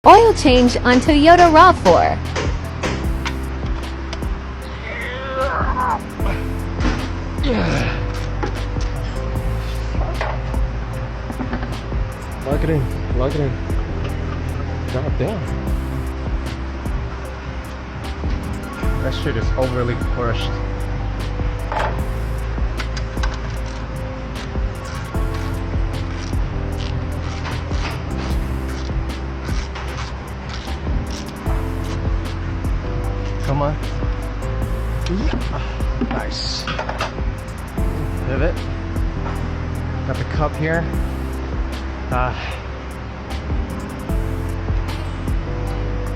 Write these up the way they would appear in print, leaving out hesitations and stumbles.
Oil change on Toyota RAV4. Lock it in, lock it in. God damn. That shit is overly crushed. Come on. Yeah. Nice. Pivot. Got the cup here.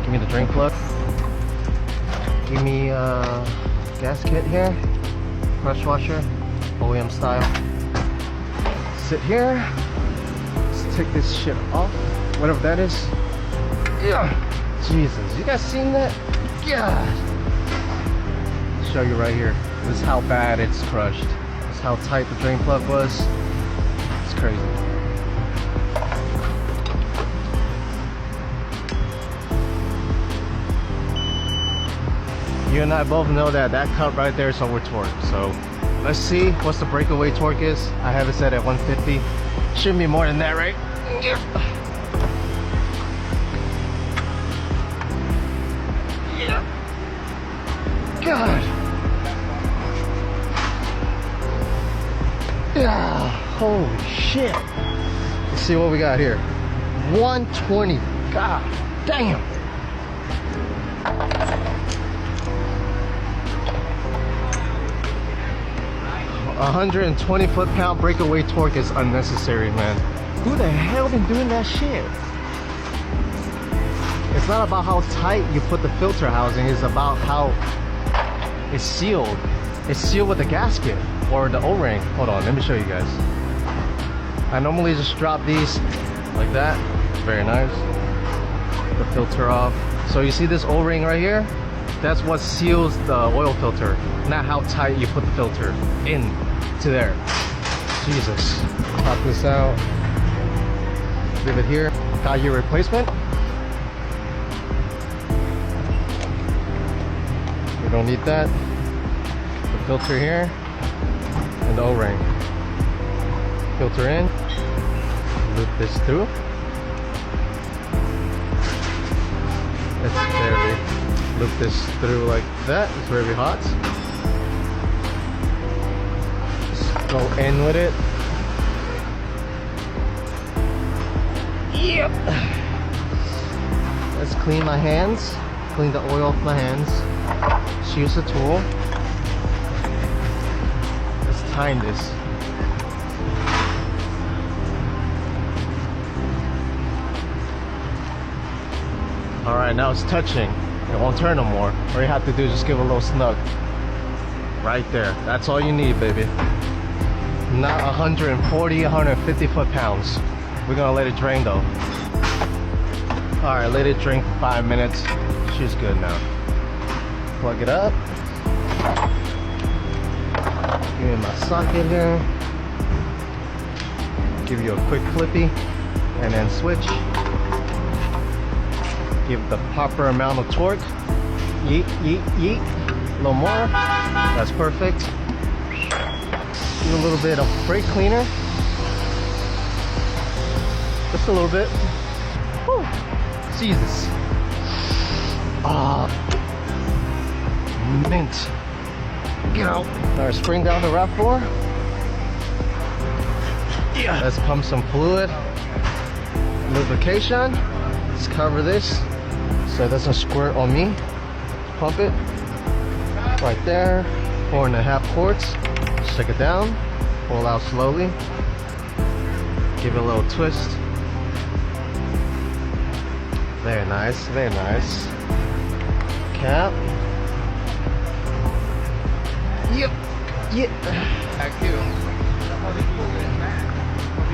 Give me the drain plug. Give me gas kit here. Crush washer. OEM style. Sit here. Let's take this shit off. Whatever that is. Yeah. Jesus. You guys seen that? God. Show you right here. This is how bad it's crushed. This is how tight the drain plug was. It's crazy. You and I both know that that cut right there is over torque. So let's see what's the breakaway torque is. I have it set at 150. Shouldn't be more than that, right? Yeah. God. Yeah. Holy shit. Let's see what we got here. 120. God damn. 120 foot-pound breakaway torque is unnecessary, man. Who the hell been doing that shit? It's not about how tight you put the filter housing, it's about how it's sealed. It's sealed with the gasket or the O-ring. Hold on, let me show you guys. I normally just drop these like that. Very nice. The filter off. So you see this O-ring right here? That's what seals the oil filter, not how tight you put the filter in to there. Jesus. Pop this out. Leave it here. Got your replacement. We don't need that. The filter here and the O-ring. Filter in. Loop this through. It's very. Loop this through like that. It's very hot. Just go in with it. Yep. Let's clean my hands. Clean the oil off my hands. Just use the tool. Let's time this. Alright, now it's touching. It won't turn no more. All you have to do is just give it a little snug. Right there. That's all you need, baby. Not 140, 150 foot-pounds. We're gonna let it drain though. Alright, let it drain for 5 minutes. She's good now. Plug it up. Give me my socket here. Give you a quick flippy. And then switch. Give the proper amount of torque. Yeet, yeet, yeet. A little more. That's perfect. Give a little bit of brake cleaner. Just a little bit. Whew. Jesus. Ah. Mint. Get out. Alright, spring down the RAV4. Yeah. Let's pump some fluid. Lubrication. Let's cover this so it doesn't squirt on me. Pump it right there. 4.5 quarts. Shake it down. Pull out slowly. Give it a little twist. Very nice, very nice. Cap. Yep. Yep.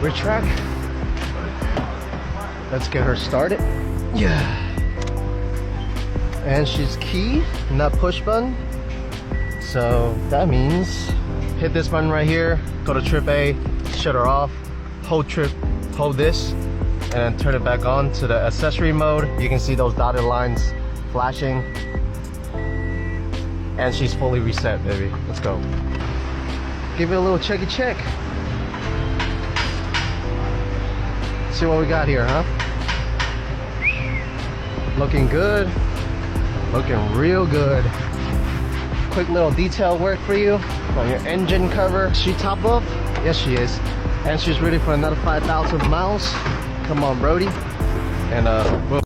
Retract. Let's get her started. Yeah. And she's key, not push button. So that means hit this button right here, go to trip A, shut her off, hold this, and then turn it back on to the accessory mode. You can see those dotted lines flashing. And she's fully reset, baby. Let's go. Give it a little checky check. See what we got here, huh? Looking good. Looking real good. Quick little detail work for you on your engine cover. Is she top up? Yes, she is. And she's ready for another 5,000 miles. Come on, Brody. And we'll